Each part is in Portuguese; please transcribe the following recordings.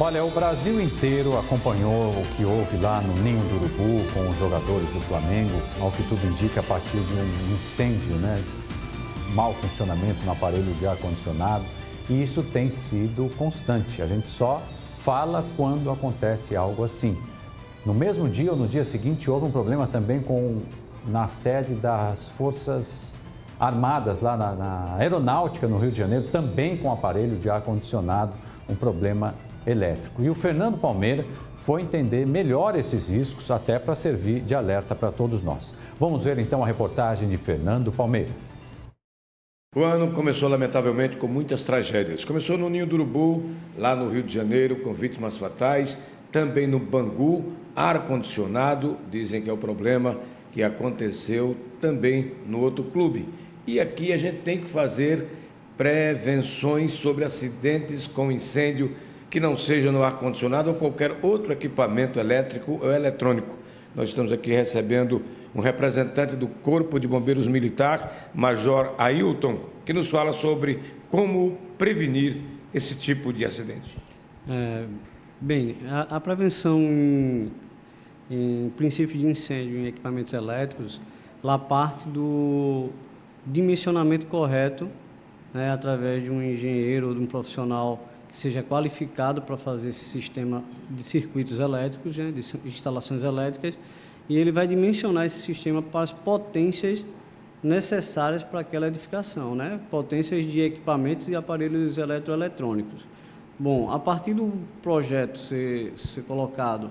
Olha, o Brasil inteiro acompanhou o que houve lá no Ninho do Urubu com os jogadores do Flamengo, ao que tudo indica a partir de um incêndio, né? Mau funcionamento no aparelho de ar-condicionado, e isso tem sido constante. A gente só fala quando acontece algo assim. No mesmo dia ou no dia seguinte houve um problema também na sede das Forças Armadas, lá na Aeronáutica, no Rio de Janeiro, também com aparelho de ar-condicionado, um problema elétrico. E o Fernando Palmeira foi entender melhor esses riscos, até para servir de alerta para todos nós. Vamos ver então a reportagem de Fernando Palmeira. O ano começou lamentavelmente com muitas tragédias. Começou no Ninho do Urubu, lá no Rio de Janeiro, com vítimas fatais. Também no Bangu, ar-condicionado, dizem que é o problema que aconteceu também no outro clube. E aqui a gente tem que fazer prevenções sobre acidentes com incêndio que não seja no ar-condicionado ou qualquer outro equipamento elétrico ou eletrônico. Nós estamos aqui recebendo um representante do Corpo de Bombeiros Militar, Major Ailton, que nos fala sobre como prevenir esse tipo de acidente. Bem, a prevenção em princípio de incêndio em equipamentos elétricos, lá parte do dimensionamento correto, né, através de um engenheiro ou de um profissional que seja qualificado para fazer esse sistema de circuitos elétricos, né, de instalações elétricas, e ele vai dimensionar esse sistema para as potências necessárias para aquela edificação, né, potências de equipamentos e aparelhos eletroeletrônicos. Bom, a partir do projeto ser colocado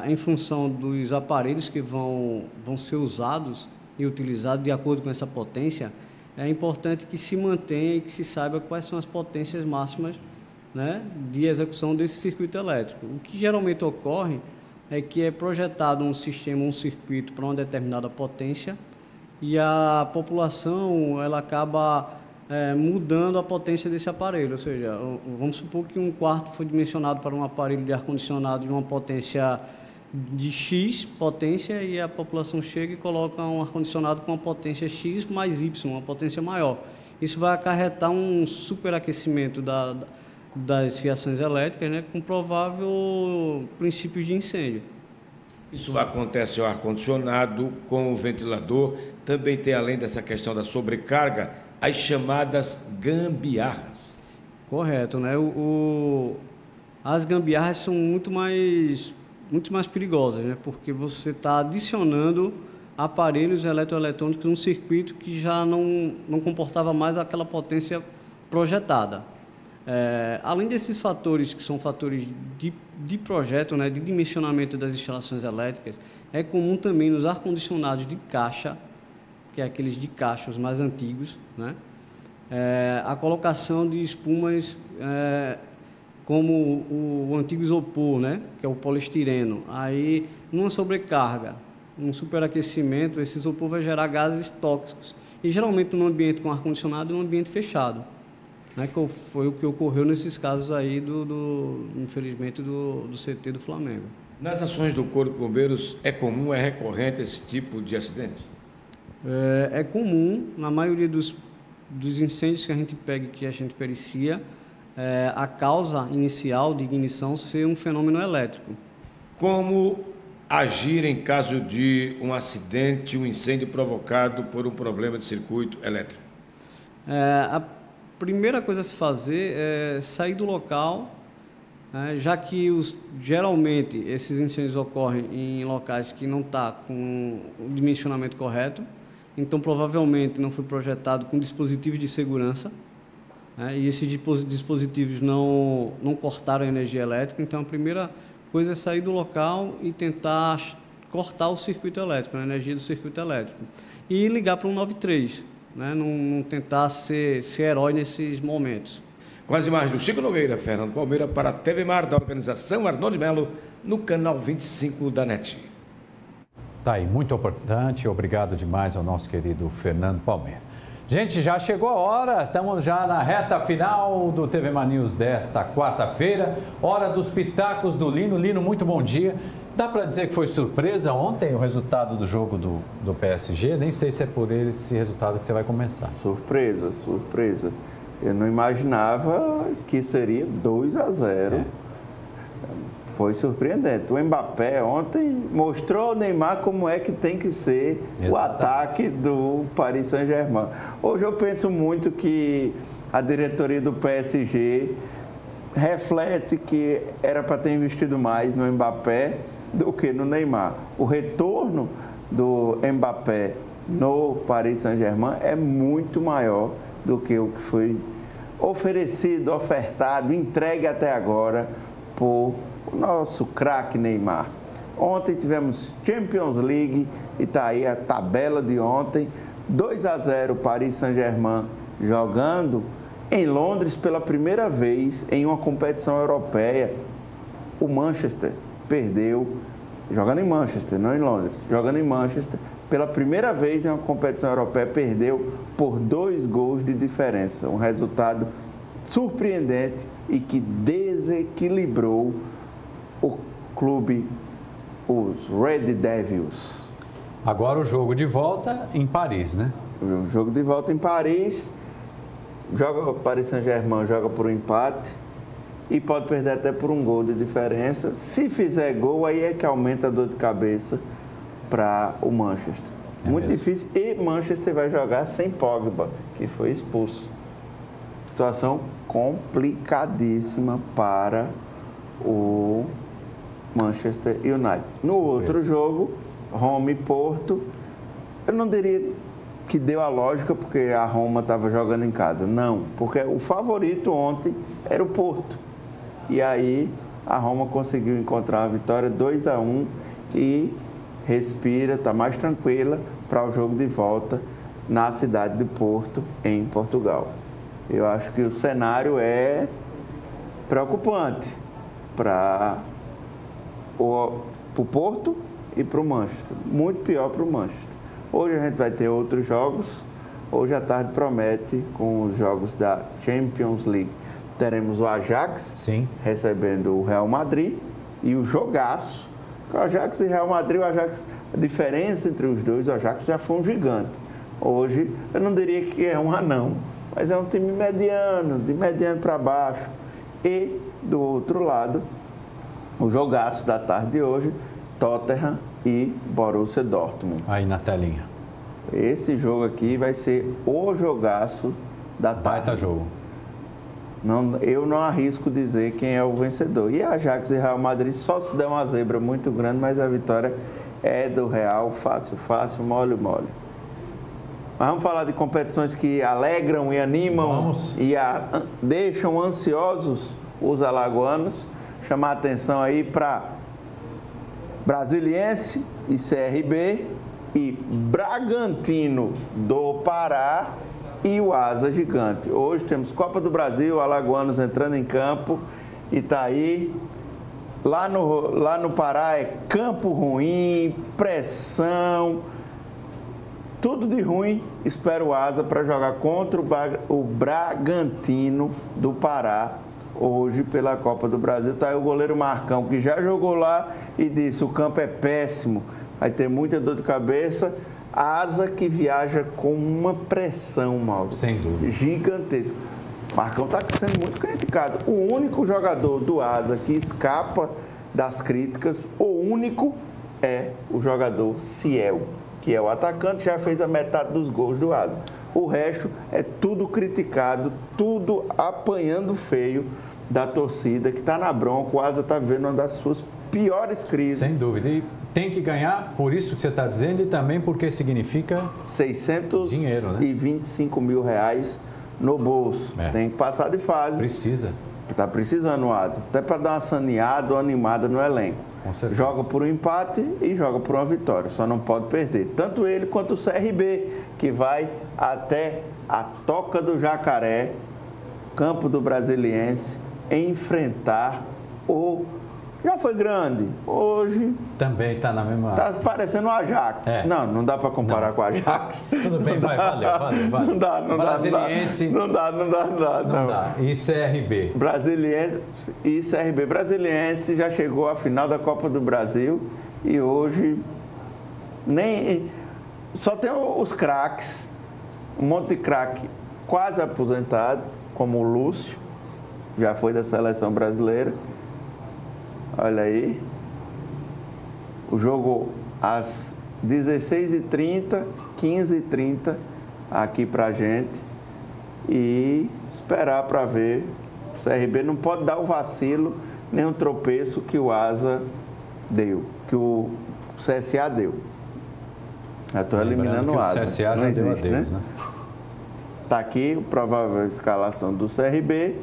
em função dos aparelhos que vão ser usados e utilizados de acordo com essa potência, é importante que se mantenha e que se saiba quais são as potências máximas, né, de execução desse circuito elétrico. O que geralmente ocorre é que é projetado um sistema, um circuito para uma determinada potência e a população ela acaba mudando a potência desse aparelho. Ou seja, vamos supor que um quarto foi dimensionado para um aparelho de ar-condicionado de uma potência de X potência e a população chega e coloca um ar-condicionado com uma potência X mais Y, uma potência maior. Isso vai acarretar um superaquecimento das fiações elétricas, né, com provável princípio de incêndio. Isso acontece ao ar-condicionado, com o ventilador. Também tem, além dessa questão da sobrecarga, as chamadas gambiarras. Correto, né? As gambiarras são muito mais perigosas, né? Porque você está adicionando aparelhos eletroeletrônicos num circuito que já não comportava mais aquela potência projetada. Além desses fatores, que são fatores de projeto, né, de dimensionamento das instalações elétricas, é comum também nos ar-condicionados de caixa, que é aqueles de caixa, os mais antigos, né, a colocação de espumas como o antigo isopor, né, que é o poliestireno. Aí, numa sobrecarga, um superaquecimento, esse isopor vai gerar gases tóxicos. E geralmente num ambiente com ar-condicionado, num ambiente fechado, né, que foi o que ocorreu nesses casos aí, infelizmente, do CT do Flamengo. Nas ações do Corpo de Bombeiros, é comum, é recorrente esse tipo de acidente? É comum, na maioria dos incêndios que a gente pega e que a gente pericia, a causa inicial de ignição ser um fenômeno elétrico. Como agir em caso de um acidente, um incêndio provocado por um problema de circuito elétrico? A primeira coisa a se fazer é sair do local, já que geralmente esses incêndios ocorrem em locais que não estão com o dimensionamento correto, então provavelmente não foi projetado com dispositivos de segurança, e esses dispositivos não cortaram a energia elétrica. Então a primeira coisa é sair do local e tentar cortar o circuito elétrico, a energia do circuito elétrico, e ligar para o 193, né? Não tentar ser herói nesses momentos. Com as imagens do Chico Nogueira, Fernando Palmeira, para a TV Mar da organização Arnoldo Melo, no canal 25 da NET. Tá aí, muito importante. Obrigado demais ao nosso querido Fernando Palmeira. Gente, já chegou a hora, estamos já na reta final do TV Mar News desta quarta-feira, hora dos pitacos do Lino. Lino, muito bom dia. Dá para dizer que foi surpresa ontem o resultado do jogo do PSG? Nem sei se é por esse resultado que você vai começar. Surpresa. Eu não imaginava que seria 2-0 Foi surpreendente. O Mbappé ontem mostrou ao Neymar como é que tem que ser o ataque do Paris Saint-Germain. Hoje eu penso muito que a diretoria do PSG reflete que era para ter investido mais no Mbappé do que no Neymar. O retorno do Mbappé no Paris Saint-Germain é muito maior do que o que foi oferecido, ofertado, entregue até agora por o nosso craque Neymar. Ontem tivemos Champions League e está aí a tabela de ontem. 2-0 Paris Saint-Germain jogando em Londres pela primeira vez em uma competição europeia. O Manchester perdeu, jogando em Manchester, não em Londres, jogando em Manchester, pela primeira vez em uma competição europeia, perdeu por 2 gols de diferença. Um resultado surpreendente e que desequilibrou o clube, os Red Devils. Agora o jogo de volta em Paris, né? O jogo de volta em Paris, o Paris Saint-Germain joga por um empate e pode perder até por 1 gol de diferença. Se fizer gol, aí é que aumenta a dor de cabeça para o Manchester. Muito difícil. E Manchester vai jogar sem Pogba, que foi expulso. Situação complicadíssima para o Manchester United. No outro jogo, Roma e Porto, eu não diria que deu a lógica porque a Roma estava jogando em casa. Não, porque o favorito ontem era o Porto. E aí a Roma conseguiu encontrar uma vitória 2-1 e respira, está mais tranquila para o jogo de volta na cidade de Porto, em Portugal. Eu acho que o cenário é preocupante para o Porto e para o Manchester. Muito pior para o Manchester. Hoje a gente vai ter outros jogos. Hoje à tarde promete com os jogos da Champions League. Teremos o Ajax recebendo o Real Madrid e o jogaço. O Ajax e Real Madrid, a diferença entre os dois, o Ajax já foi um gigante. Hoje, eu não diria que é um anão, mas é um time mediano, de mediano para baixo. E, do outro lado, o jogaço da tarde de hoje, Tottenham e Borussia Dortmund. Aí na telinha. Esse jogo aqui vai ser o jogaço da tarde. Baita jogo. Não, eu não arrisco dizer quem é o vencedor. E Ajax e Real Madrid só se dá uma zebra muito grande, mas a vitória é do Real, fácil, fácil, mole, mole. Mas vamos falar de competições que alegram e animam e deixam ansiosos os alagoanos. Chamar a atenção aí para Brasiliense e CRB e Bragantino do Pará e o Asa Gigante. Hoje temos Copa do Brasil, alagoanos entrando em campo e tá aí. Lá no Pará é campo ruim, pressão, tudo de ruim. Espero o Asa para jogar contra o Bragantino do Pará hoje pela Copa do Brasil. Tá aí o goleiro Marcão, que já jogou lá e disse: o campo é péssimo, vai ter muita dor de cabeça. Asa que viaja com uma pressão, Mauro. Sem dúvida. Gigantesca. Marcão está sendo muito criticado. O único jogador do Asa que escapa das críticas, o único é o jogador Ciel, que é o atacante, já fez a metade dos gols do Asa. O resto é tudo criticado, tudo apanhando feio da torcida, que está na bronca. O Asa está vivendo uma das suas piores crises. Sem dúvida. E tem que ganhar, por isso que você está dizendo, e também porque significa 625 mil reais no bolso. Tem que passar de fase. Precisa. Está precisando o Asa, até para dar uma saneada ou animada no elenco. Com certeza. Joga por um empate e joga por uma vitória, só não pode perder. Tanto ele quanto o CRB, que vai até a Toca do Jacaré, campo do Brasiliense, enfrentar o... Já foi grande, hoje... Também está na mesma... Está parecendo o Ajax. Não dá para comparar com o Ajax. Tudo bem, vai. Não dá. Brasiliense... Não dá. E CRB? Brasiliense e CRB. Brasiliense já chegou à final da Copa do Brasil e hoje só tem os craques, um monte de craque quase aposentado, como o Lúcio, já foi da seleção brasileira. Olha aí. O jogo às 16h30, 15h30 aqui pra gente. E esperar para ver. O CRB não pode dar o vacilo, nem um tropeço que o Asa deu, que o CSA deu. Já estou eliminando o Asa. O CSA já existe, deu adeus, né? Está aqui a provável escalação do CRB.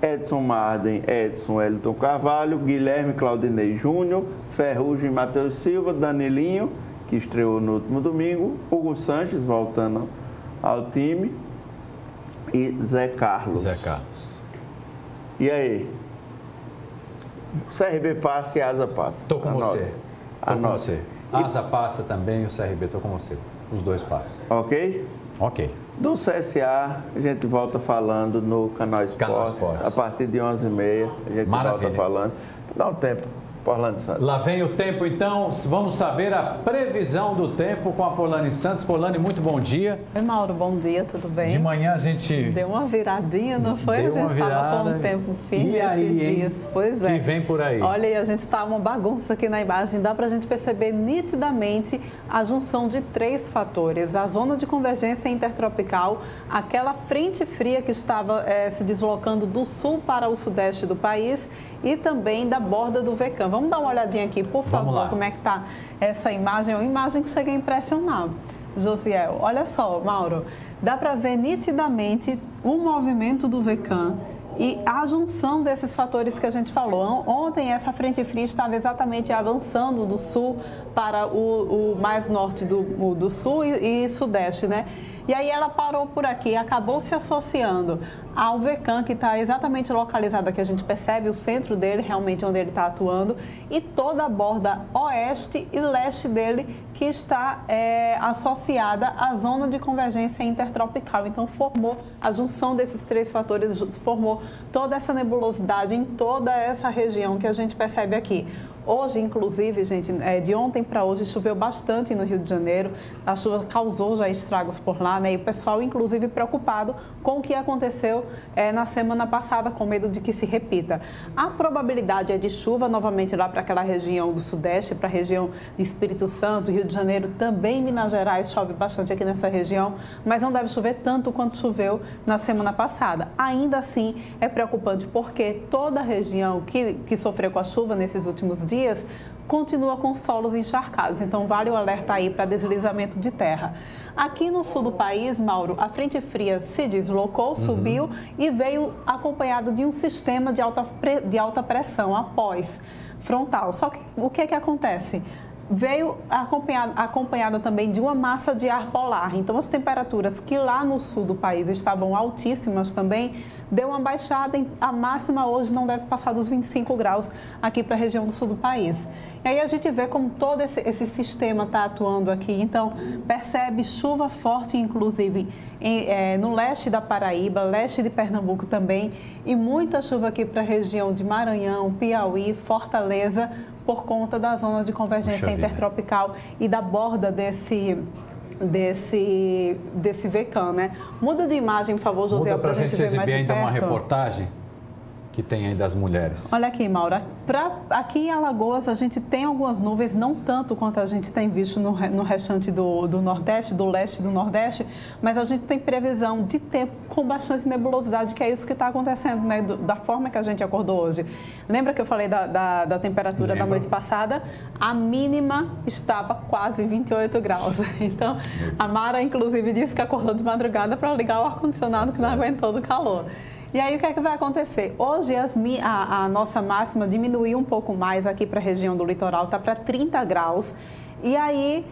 Edson Marden, Edson Wellington Carvalho, Guilherme Claudinei Júnior, Ferrugem Matheus Silva, Danilinho, que estreou no último domingo, Hugo Sanches voltando ao time e Zé Carlos. Zé Carlos. E aí? CRB passa e Asa passa. Estou com você. Estou com você. Asa passa também e o CRB, estou com você. Os dois passam. Ok? Ok. Do CSA, a gente volta falando no Canal Esportes. A partir de 11h30, a gente volta falando. Dá um tempo. Orlando Santos. Lá vem o tempo, então. Vamos saber a previsão do tempo com a Polani Santos. Polani, muito bom dia. Oi, Mauro, bom dia, tudo bem? De manhã a gente... Deu uma viradinha, não foi? Deu uma virada. A gente estava com um tempo firme esses dias. Pois é. Que vem por aí. Olha, e a gente está uma bagunça aqui na imagem. Dá para a gente perceber nitidamente a junção de 3 fatores. A zona de convergência intertropical, aquela frente fria que estava se deslocando do sul para o sudeste do país e também da borda do VECAM. Vamos dar uma olhadinha aqui, por favor, como é que está essa imagem. É uma imagem que chega a impressionar, Josiel. Olha só, Mauro, dá para ver nitidamente o movimento do VECAM e a junção desses fatores que a gente falou. Ontem, essa frente fria estava exatamente avançando do sul para o mais norte do sul e sudeste, né? E aí ela parou por aqui, acabou se associando ao VECAM, que está exatamente localizado aqui, a gente percebe o centro dele, realmente onde ele está atuando, e toda a borda oeste e leste dele, que está associada à zona de convergência intertropical. Então, formou a junção desses 3 fatores, formou toda essa nebulosidade em toda essa região que a gente percebe aqui. Hoje, inclusive, gente, de ontem para hoje choveu bastante no Rio de Janeiro. A chuva causou já estragos por lá, né? E o pessoal, inclusive, preocupado com o que aconteceu na semana passada, com medo de que se repita. A probabilidade é de chuva novamente lá para aquela região do Sudeste, para a região de Espírito Santo, Rio de Janeiro, também Minas Gerais, chove bastante aqui nessa região, mas não deve chover tanto quanto choveu na semana passada. Ainda assim, é preocupante porque toda a região que sofreu com a chuva nesses últimos dias continua com solos encharcados, então vale o alerta aí para deslizamento de terra. Aqui no sul do país, Mauro, a frente fria se deslocou, subiu e veio acompanhado de um sistema de alta pressão após frontal. Só que o que acontece? Veio acompanhada também de uma massa de ar polar. Então, as temperaturas que lá no sul do país estavam altíssimas também, deu uma baixada. A máxima hoje não deve passar dos 25 graus aqui para a região do sul do país. E aí a gente vê como todo esse sistema está atuando aqui. Então, percebe chuva forte, inclusive, no leste da Paraíba, leste de Pernambuco também, e muita chuva aqui para a região de Maranhão, Piauí, Fortaleza, por conta da zona de convergência intertropical e da borda desse VECAM, né? Muda de imagem, por favor, José, para a gente ver mais de perto. Ainda uma reportagem que tem aí das mulheres. Olha aqui, Maura, aqui em Alagoas a gente tem algumas nuvens, não tanto quanto a gente tem visto no restante do Nordeste, do leste e do Nordeste, mas a gente tem previsão de tempo com bastante nebulosidade, que é isso que está acontecendo, né? Da forma que a gente acordou hoje. Lembra que eu falei da temperatura da noite passada? A mínima estava quase 28 graus. Então, a Mara, inclusive, disse que acordou de madrugada para ligar o ar-condicionado, que não aguentou do calor. E aí, o que é que vai acontecer? Hoje, a nossa máxima diminuiu um pouco mais aqui para a região do litoral, está para 30 graus. E aí,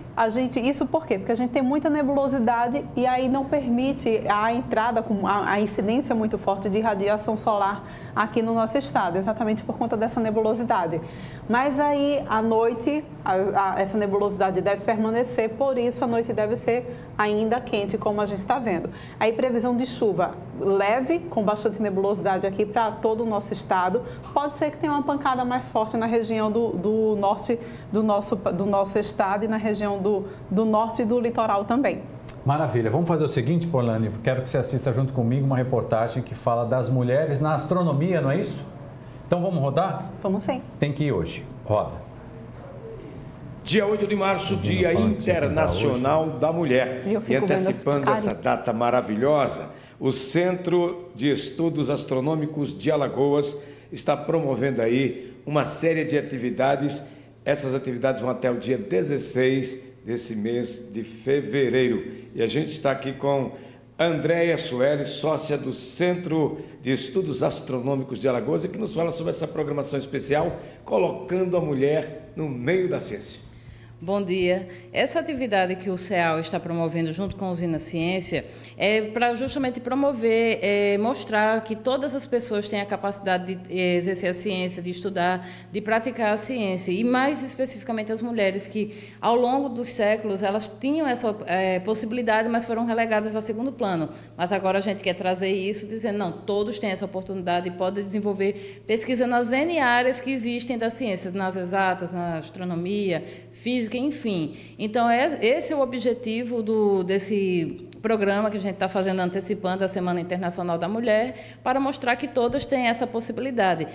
isso por quê? Porque a gente tem muita nebulosidade e aí não permite a entrada, com a incidência muito forte de radiação solar aqui no nosso estado, exatamente por conta dessa nebulosidade. Mas aí, à noite, essa nebulosidade deve permanecer, por isso a noite deve ser ainda quente, como a gente está vendo. Aí, previsão de chuva leve, com bastante nebulosidade aqui para todo o nosso estado. Pode ser que tenha uma pancada mais forte na região do norte do nosso estado e na região do norte e do litoral também. Maravilha. Vamos fazer o seguinte, Polani, quero que você assista junto comigo uma reportagem que fala das mulheres na astronomia, não é isso? Então vamos rodar? Vamos sim. Tem que ir hoje. Roda. Dia 8 de março, Dia Internacional da Mulher. E antecipando essa data maravilhosa, o Centro de Estudos Astronômicos de Alagoas está promovendo aí uma série de atividades. Essas atividades vão até o dia 16 desse mês de fevereiro. E a gente está aqui com Andréia Sueli, sócia do Centro de Estudos Astronômicos de Alagoas, e que nos fala sobre essa programação especial, colocando a mulher no meio da ciência. Bom dia. Essa atividade que o CEAL está promovendo junto com a Usina Ciência é para justamente promover, mostrar que todas as pessoas têm a capacidade de exercer a ciência, de estudar, de praticar a ciência. E mais especificamente as mulheres que, ao longo dos séculos, elas tinham essa possibilidade, mas foram relegadas a segundo plano. Mas agora a gente quer trazer isso, dizendo, não, todos têm essa oportunidade e podem desenvolver pesquisa nas N áreas que existem da ciência, nas exatas, na astronomia, física, enfim. Então, esse é o objetivo desse programa que a gente está fazendo, antecipando a Semana Internacional da Mulher, para mostrar que todas têm essa possibilidade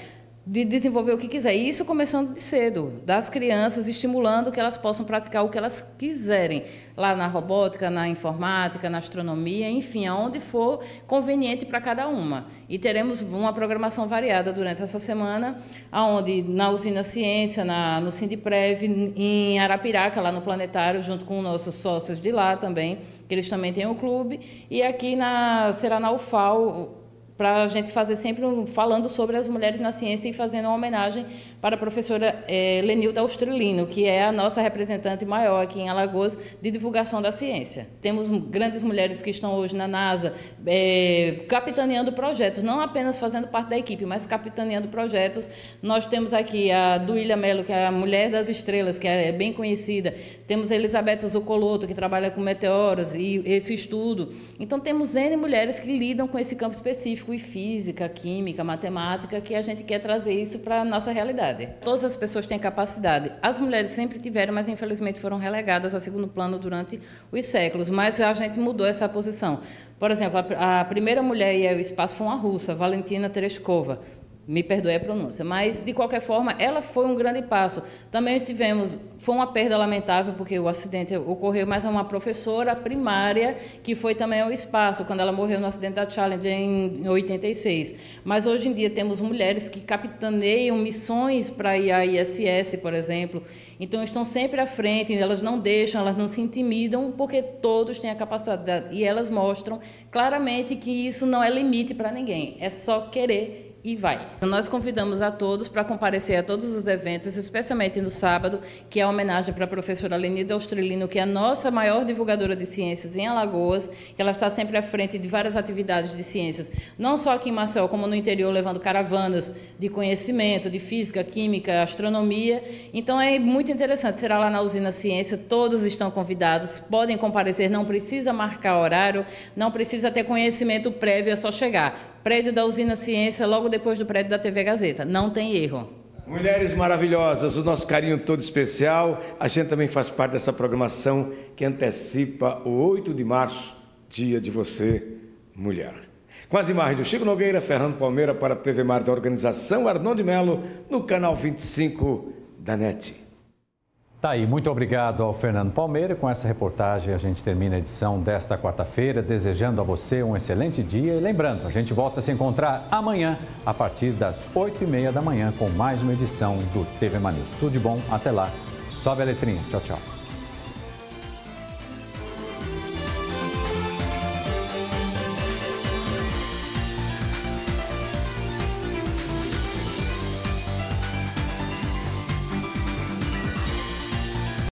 de desenvolver o que quiser. E isso começando de cedo, das crianças, estimulando que elas possam praticar o que elas quiserem, lá na robótica, na informática, na astronomia, enfim, aonde for conveniente para cada uma. E teremos uma programação variada durante essa semana, onde na Usina Ciência, no Sindiprev, em Arapiraca, lá no Planetário, junto com nossos sócios de lá também, que eles também têm um clube, e aqui será na UFAL, para a gente fazer sempre falando sobre as mulheres na ciência e fazendo uma homenagem para a professora Lenilda Austrelino, que é a nossa representante maior aqui em Alagoas de divulgação da ciência. Temos grandes mulheres que estão hoje na NASA capitaneando projetos, não apenas fazendo parte da equipe, mas capitaneando projetos. Nós temos aqui a Duília Mello, que é a Mulher das Estrelas, que é bem conhecida. Temos a Elisabetta Zuccoloto, que trabalha com meteoros e esse estudo. Então, temos N mulheres que lidam com esse campo específico, e física, química, matemática, que a gente quer trazer isso para a nossa realidade. Todas as pessoas têm capacidade. As mulheres sempre tiveram, mas infelizmente foram relegadas a segundo plano durante os séculos, mas a gente mudou essa posição. Por exemplo, a primeira mulher a ir ao espaço foi uma russa, Valentina Tereshkova. Me perdoe a pronúncia, mas, de qualquer forma, ela foi um grande passo. Também foi uma perda lamentável, porque o acidente ocorreu, mas é uma professora primária que foi também ao espaço, quando ela morreu no acidente da Challenger em 86. Mas, hoje em dia, temos mulheres que capitaneiam missões para ir à ISS, por exemplo. Então, estão sempre à frente, elas não deixam, elas não se intimidam, porque todos têm a capacidade. E elas mostram claramente que isso não é limite para ninguém, é só querer e vai. Nós convidamos a todos para comparecer a todos os eventos, especialmente no sábado, que é a homenagem para a professora Lenilda Austrelino, que é a nossa maior divulgadora de ciências em Alagoas, que ela está sempre à frente de várias atividades de ciências, não só aqui em Maceió, como no interior, levando caravanas de conhecimento, de física, química, astronomia. Então, é muito interessante. Será lá na Usina Ciência, todos estão convidados, podem comparecer, não precisa marcar horário, não precisa ter conhecimento prévio, é só chegar. Prédio da Usina Ciência, logo depois do prédio da TV Gazeta. Não tem erro. Mulheres maravilhosas, o nosso carinho todo especial. A gente também faz parte dessa programação que antecipa o 8 de março, Dia de Você, Mulher. Com as imagens do Chico Nogueira, Fernando Palmeira para a TV Mar da Organização Arnon de Melo, no canal 25 da NET. Tá aí, muito obrigado ao Fernando Palmeira. Com essa reportagem a gente termina a edição desta quarta-feira, desejando a você um excelente dia. E lembrando, a gente volta a se encontrar amanhã, a partir das 8h30 da manhã, com mais uma edição do TV Mania. Tudo de bom, até lá. Sobe a letrinha. Tchau, tchau.